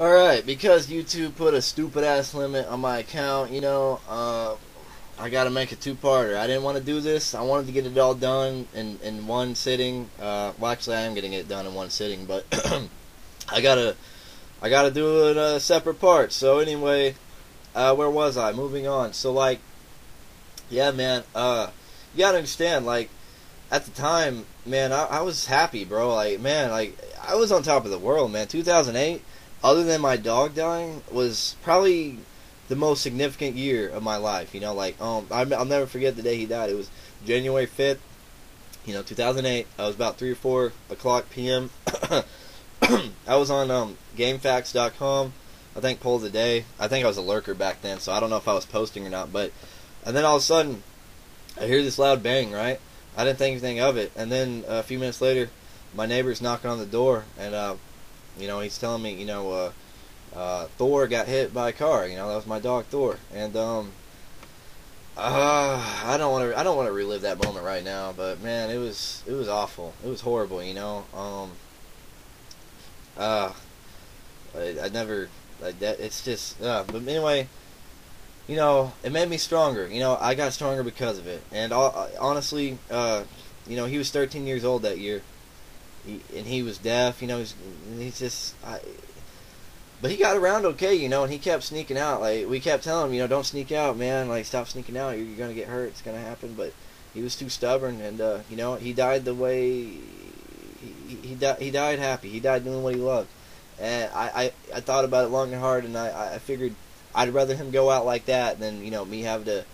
Alright, because YouTube put a stupid ass limit on my account, I gotta make a two-parter. I didn't want to do this. I wanted to get it all done in one sitting. Well, actually, I am getting it done in one sitting, but I gotta do it in a separate part. So anyway, where was I? Moving on. So like, yeah, man. You gotta understand, like, at the time, man, I was happy, bro. Like, man, like, I was on top of the world, man. 2008, other than my dog dying, was probably the most significant year of my life. I'll never forget the day he died. It was January 5th, 2008. I was about 3 or 4 o'clock p.m. I was on GameFAQs.com. I think poll of the day. I think I was a lurker back then, so I don't know if I was posting or not. And then all of a sudden, I hear this loud bang, right? I didn't think anything of it. And then a few minutes later, my neighbor's knocking on the door, and he's telling me, Thor got hit by a car. That was my dog Thor, and I don't want to relive that moment right now. But man, it was awful. It was horrible. I never like that. It's just, but anyway, it made me stronger. I got stronger because of it. And honestly, he was 13 years old that year, and he was deaf. But he got around okay, and he kept sneaking out. Like, we kept telling him, don't sneak out, man. Like, stop sneaking out. You're gonna get hurt. It's gonna happen. But he was too stubborn, and he died the way he died happy. He died doing what he loved. And I thought about it long and hard, and I figured I'd rather him go out like that than me have to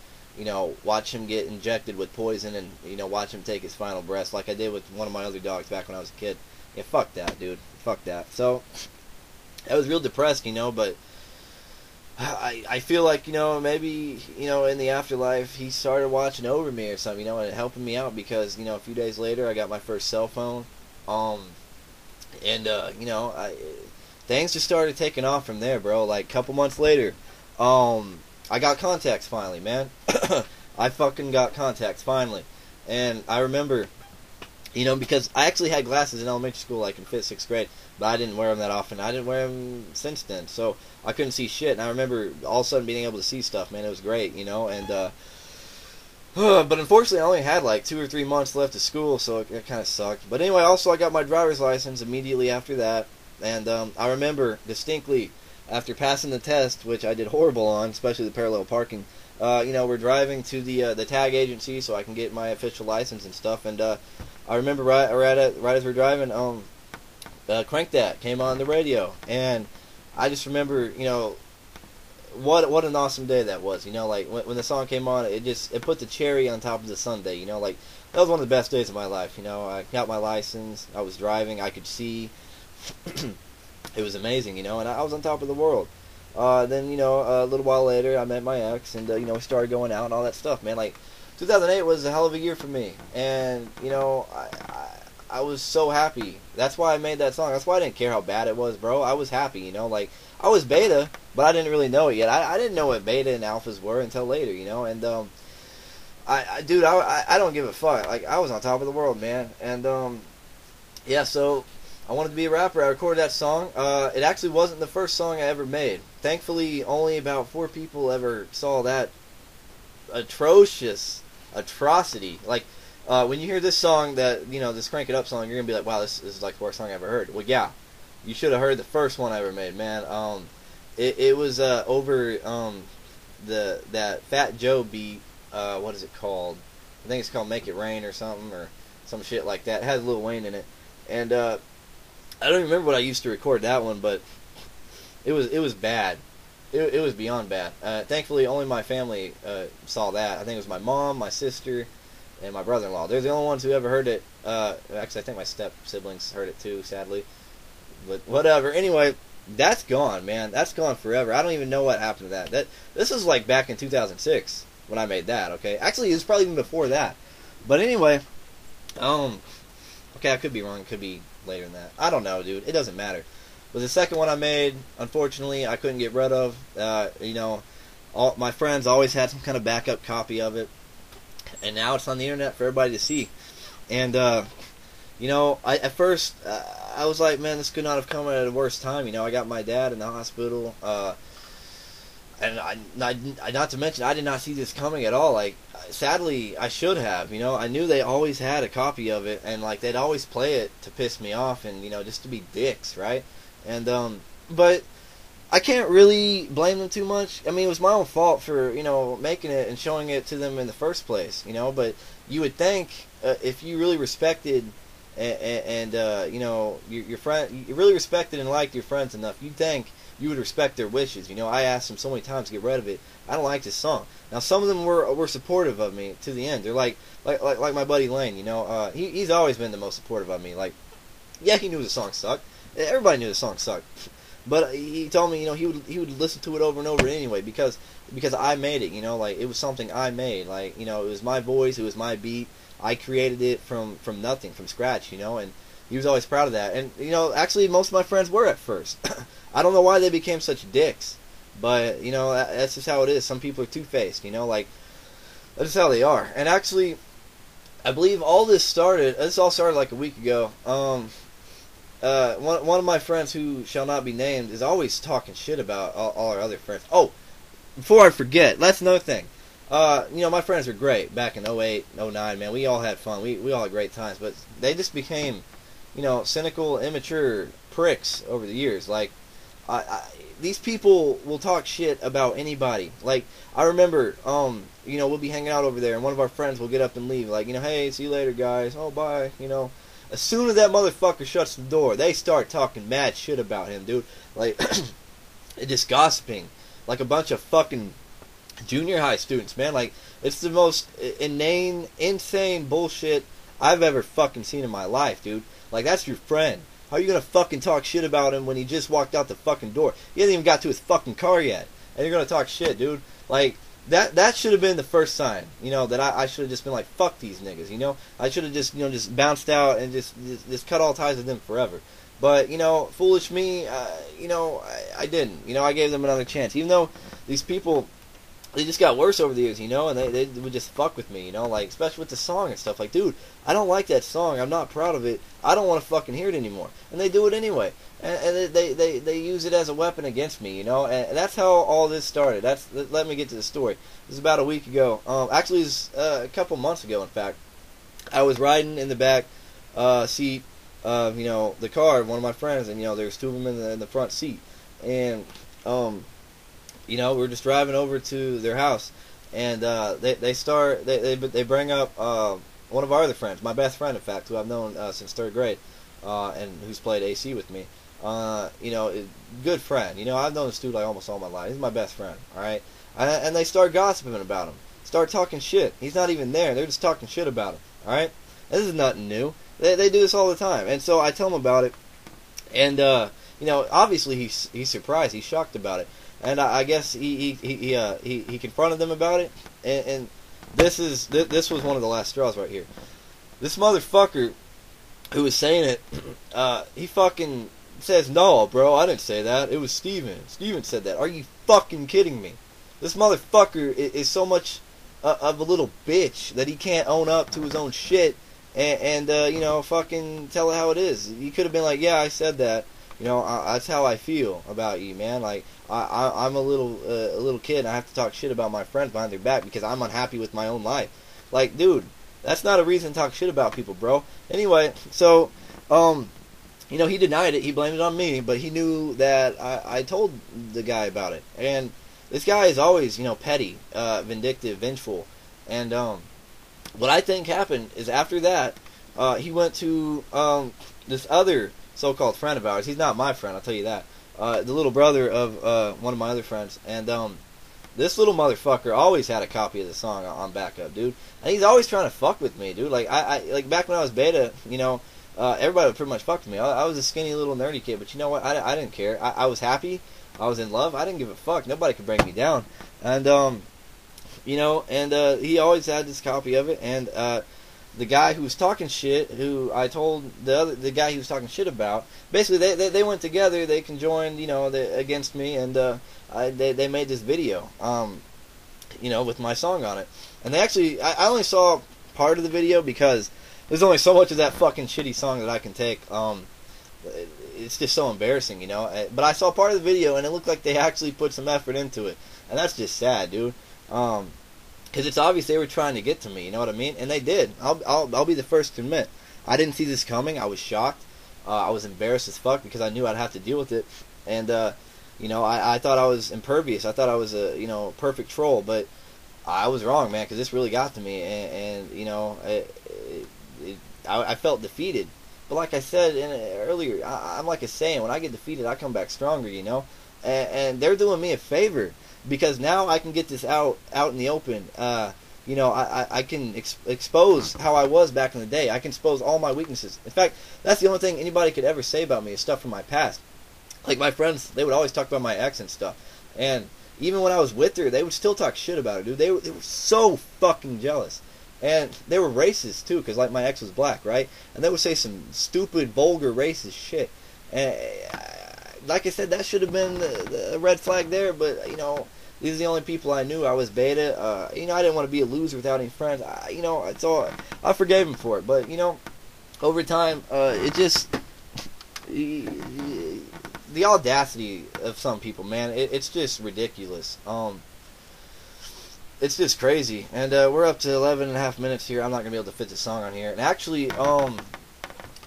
watch him get injected with poison and watch him take his final breaths like I did with one of my other dogs back when I was a kid. Yeah, fuck that, dude. Fuck that. So I was real depressed, but I feel like, maybe, in the afterlife, he started watching over me or something, and helping me out because, a few days later, I got my first cell phone, things just started taking off from there, bro. Like, a couple months later, I got contacts finally, man. I fucking got contacts finally. And I remember, because I actually had glasses in elementary school, like in 5th, 6th grade, but I didn't wear them that often. I didn't wear them since then, so I couldn't see shit. And I remember all of a sudden being able to see stuff, man. It was great, and but unfortunately, I only had like 2 or 3 months left of school, so it kind of sucked. But anyway, also I got my driver's license immediately after that, and I remember distinctly after passing the test, which I did horrible on, especially the parallel parking. We're driving to the tag agency so I can get my official license and stuff, and I remember right as we're driving, Crank That came on the radio, and I just remember, what an awesome day that was. Like when the song came on, it put the cherry on top of the sundae. Like that was one of the best days of my life. I got my license, I was driving, I could see. It was amazing, and I was on top of the world. Then a little while later, I met my ex, and we started going out and all that stuff, man. Like 2008 was a hell of a year for me, and I was so happy. That's why I made that song. That's why I didn't care how bad it was, bro. I was happy, like I was beta, but I didn't really know it yet. I didn't know what beta and alphas were until later, and dude, I don't give a fuck. Like I was on top of the world, man, and yeah, so I wanted to be a rapper. I recorded that song. It actually wasn't the first song I ever made. Thankfully, only about 4 people ever saw that atrocious atrocity. Like, when you hear this song, this Crank It Up song, you're going to be like, wow, this is like the worst song I ever heard. Well, yeah, you should have heard the first one I ever made, man. It was over that Fat Joe beat. What is it called? I think it's called Make It Rain or something, or some shit like that. It has Lil Wayne in it. And I don't remember what I used to record that one, but it was bad. It was beyond bad. Thankfully, only my family saw that. I think it was my mom, my sister, and my brother-in-law. They're the only ones who ever heard it. Actually, I think my step-siblings heard it too, sadly. But whatever. Anyway, that's gone, man. That's gone forever. I don't even know what happened to that. This was like back in 2006 when I made that, okay? Actually, it was probably even before that. But anyway, okay, I could be wrong. It could be later than that. I don't know, dude. It doesn't matter. But the second one I made, unfortunately, I couldn't get rid of. All my friends always had some kind of backup copy of it, and now it's on the internet for everybody to see. And You know, at first I was like, man, this could not have come at a worse time. You know, I got my dad in the hospital, and not to mention, I did not see this coming at all. Like, sadly, I should have. You know, I knew they always had a copy of it, and like they'd always play it to piss me off, and you know, just to be dicks, right? And but I can't really blame them too much. I mean, it was my own fault for, you know, making it and showing it to them in the first place, you know. But you would think if you really respected and you know, your friend, you really respected and liked your friends enough, you'd think you would respect their wishes. You know, I asked them so many times to get rid of it. I don't like this song. Now, some of them were supportive of me to the end. They're like my buddy Lane. You know, he's always been the most supportive of me. Like, yeah, he knew the song sucked. Everybody knew the song sucked. But he told me, you know, he would listen to it over and over anyway because I made it, you know, like it was something I made, like, you know, it was my voice, it was my beat, I created it from nothing, from scratch, you know, and he was always proud of that. And you know, actually, most of my friends were at first. I don't know why they became such dicks, but you know, that's just how it is. Some people are two-faced, you know, like that's just how they are. And actually, I believe all this all started like a week ago. One of my friends who shall not be named is always talking shit about all our other friends. Oh, before I forget, that's another thing. You know, my friends were great back in 08, 09, man. We all had fun. We all had great times. But they just became, you know, cynical, immature pricks over the years. Like, these people will talk shit about anybody. Like, I remember, you know, we'll be hanging out over there, and one of our friends will get up and leave. Like, you know, hey, see you later, guys. Oh, bye, you know. As soon as that motherfucker shuts the door, they start talking mad shit about him, dude. Like, just gossiping. Like a bunch of fucking junior high students, man. Like, it's the most insane bullshit I've ever fucking seen in my life, dude. Like, that's your friend. How are you gonna fucking talk shit about him when he just walked out the fucking door? He hasn't even got to his fucking car yet. And you're gonna talk shit, dude. Like, that should have been the first sign, you know, that I should have just been like, fuck these niggas, you know. I should have just, you know, just bounced out and just cut all ties with them forever. But, you know, foolish me, you know, I didn't. You know, I gave them another chance. Even though these people, they just got worse over the years, you know, and they would just fuck with me, you know, like, especially with the song and stuff. Like, dude, I don't like that song. I'm not proud of it. I don't want to fucking hear it anymore. And they do it anyway. And they use it as a weapon against me, you know, and that's how all this started. Let me get to the story. It was about a week ago. Actually, it was a couple months ago, in fact. I was riding in the back seat of, you know, the car of one of my friends, and, you know, there's two of them in the front seat. And, you know, we were just driving over to their house, and they bring up one of our other friends, my best friend, in fact, who I've known since 3rd grade, and who's played AC with me. You know, good friend. You know, I've known this dude like almost all my life. He's my best friend, alright? And they start gossiping about him. Start talking shit. He's not even there. They're just talking shit about him, alright? This is nothing new. They do this all the time. And so I tell him about it. And, you know, obviously he's surprised. He's shocked about it. And I guess he confronted them about it. And this was one of the last straws right here. This motherfucker who was saying it, he fucking says, no, bro, I didn't say that. It was Steven. Steven said that. Are you fucking kidding me? This motherfucker is so much of a little bitch that he can't own up to his own shit and you know, fucking tell it how it is. He could have been like, yeah, I said that. You know, that's how I feel about you, man. Like, I'm a little kid, and I have to talk shit about my friends behind their back because I'm unhappy with my own life. Like, dude, that's not a reason to talk shit about people, bro. Anyway, so, you know, he denied it. He blamed it on me, but he knew that I told the guy about it. And this guy is always, you know, petty, vindictive, vengeful. And what I think happened is after that, he went to this other so-called friend of ours. He's not my friend, I'll tell you that. The little brother of one of my other friends. And this little motherfucker always had a copy of the song on backup, dude. And he's always trying to fuck with me, dude. Like, like back when I was beta, you know, everybody would pretty much fuck with me. I was a skinny little nerdy kid, but you know what? I didn't care. I was happy. I was in love. I didn't give a fuck. Nobody could bring me down. And, you know, and he always had this copy of it. And the guy who was talking shit, who I told the guy he was talking shit about, basically they went together. They conjoined, you know, against me, and they made this video, you know, with my song on it. And they actually, I only saw part of the video because there's only so much of that fucking shitty song that I can take. It's just so embarrassing, you know. But I saw part of the video, and it looked like they actually put some effort into it, and that's just sad, dude. Because it's obvious they were trying to get to me, you know what I mean? And they did. I'll be the first to admit, I didn't see this coming. I was shocked. I was embarrassed as fuck because I knew I'd have to deal with it, and you know, I thought I was impervious. I thought I was a, you know, perfect troll, but I was wrong, man, because this really got to me, and you know, I felt defeated. But like I said earlier, I'm like a saying, when I get defeated, I come back stronger, you know, and they're doing me a favor, because now I can get this out in the open. You know, I can expose how I was back in the day. I can expose all my weaknesses. In fact, that's the only thing anybody could ever say about me is stuff from my past. Like my friends, they would always talk about my ex and stuff. And even when I was with her, they would still talk shit about her, dude. They were so fucking jealous. And they were racist, too, because like my ex was black, right? And they would say some stupid, vulgar, racist shit. And like I said, that should have been the red flag there, but, you know, these are the only people I knew. I was beta. You know, I didn't want to be a loser without any friends. You know, it's all. I forgave him for it. But, you know, over time, it just. The audacity of some people, man, it's just ridiculous. It's just crazy. And we're up to 11.5 minutes here. I'm not going to be able to fit the song on here. And actually, I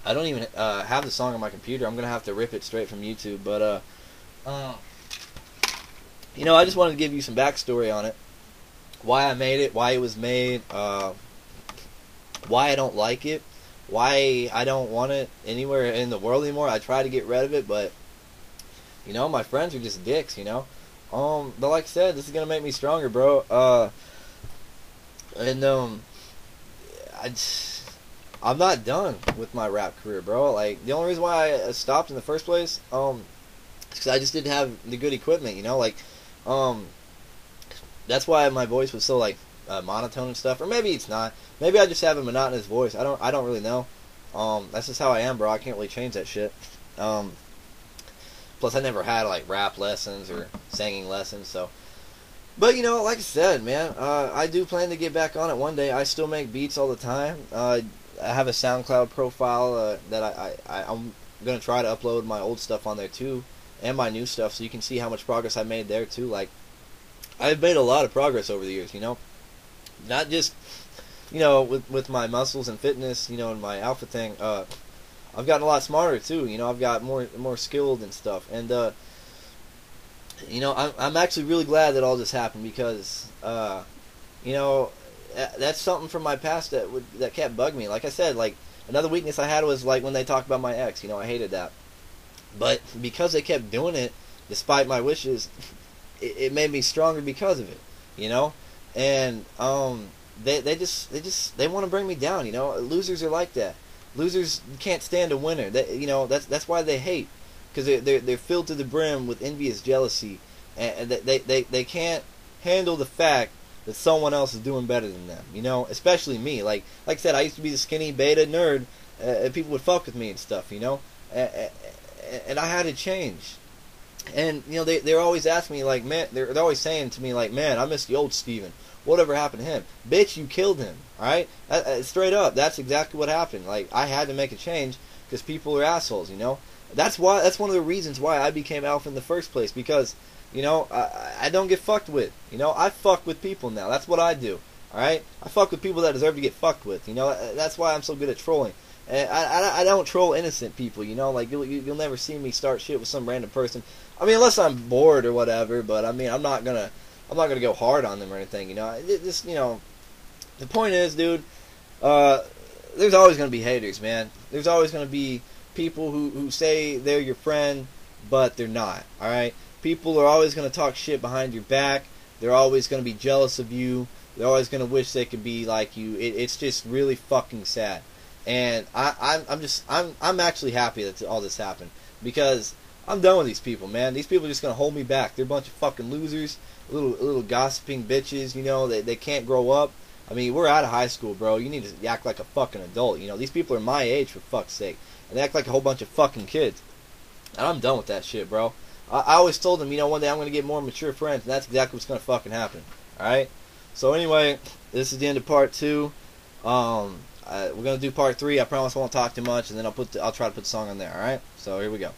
don't even have the song on my computer. I'm going to have to rip it straight from YouTube. But, you know, I just wanted to give you some backstory on it. Why I made it, why it was made, why I don't like it, why I don't want it anywhere in the world anymore. I try to get rid of it, but, you know, my friends are just dicks, you know. But like I said, this is going to make me stronger, bro. I'm not done with my rap career, bro. Like, the only reason why I stopped in the first place, is because I just didn't have the good equipment, you know, like, that's why my voice was so, like, monotone and stuff, or maybe it's not, maybe I just have a monotonous voice, I don't really know, that's just how I am, bro, I can't really change that shit, plus I never had, like, rap lessons, or singing lessons, so, but, you know, like I said, man, I do plan to get back on it one day. I still make beats all the time, I have a SoundCloud profile, that I'm gonna try to upload my old stuff on there, too, and my new stuff, so you can see how much progress I made there too. Like, I've made a lot of progress over the years, you know, not just, you know, with my muscles and fitness, you know, and my alpha thing. I've gotten a lot smarter too, you know. I've got more skilled and stuff, and you know, I'm actually really glad that all this happened, because you know, that's something from my past that kept bugging me. Like I said, like, another weakness I had was, like, when they talked about my ex, you know, I hated that. But because they kept doing it, despite my wishes, it made me stronger because of it, you know. And they want to bring me down, you know. Losers are like that. Losers can't stand a winner. You know, that's why they hate, because they're filled to the brim with envious jealousy, and they can't handle the fact that someone else is doing better than them, you know. Especially me. Like I said, I used to be the skinny beta nerd, and people would fuck with me and stuff, you know. And I had to change. And, you know, they're always asking me, like, man, they're always saying to me, like, man, I miss the old Steven. Whatever happened to him? Bitch, you killed him, alright? Straight up, that's exactly what happened. Like, I had to make a change, because people are assholes, you know? That's one of the reasons why I became alpha in the first place, because, you know, I don't get fucked with. You know, I fuck with people now. That's what I do, alright? I fuck with people that deserve to get fucked with, you know? That's why I'm so good at trolling. And I don't troll innocent people, you know. Like, you'll never see me start shit with some random person. I mean, unless I'm bored or whatever. But I mean, I'm not gonna go hard on them or anything, you know. Just, you know, the point is, dude, there's always gonna be haters, man. There's always gonna be people who say they're your friend, but they're not. All right, people are always gonna talk shit behind your back. They're always gonna be jealous of you. They're always gonna wish they could be like you. It's just really fucking sad. And I'm actually happy that all this happened, because I'm done with these people, man. These people are just gonna hold me back. They're a bunch of fucking losers, little gossiping bitches, you know. They can't grow up. I mean, we're out of high school, bro. You need to act like a fucking adult, you know. These people are my age, for fuck's sake, and they act like a whole bunch of fucking kids. And I'm done with that shit, bro. I always told them, you know, one day I'm gonna get more mature friends, and that's exactly what's gonna fucking happen. All right. So anyway, this is the end of part 2. we're gonna do part 3. I promise I won't talk too much, and then I'll try to put the song on there. All right. So here we go.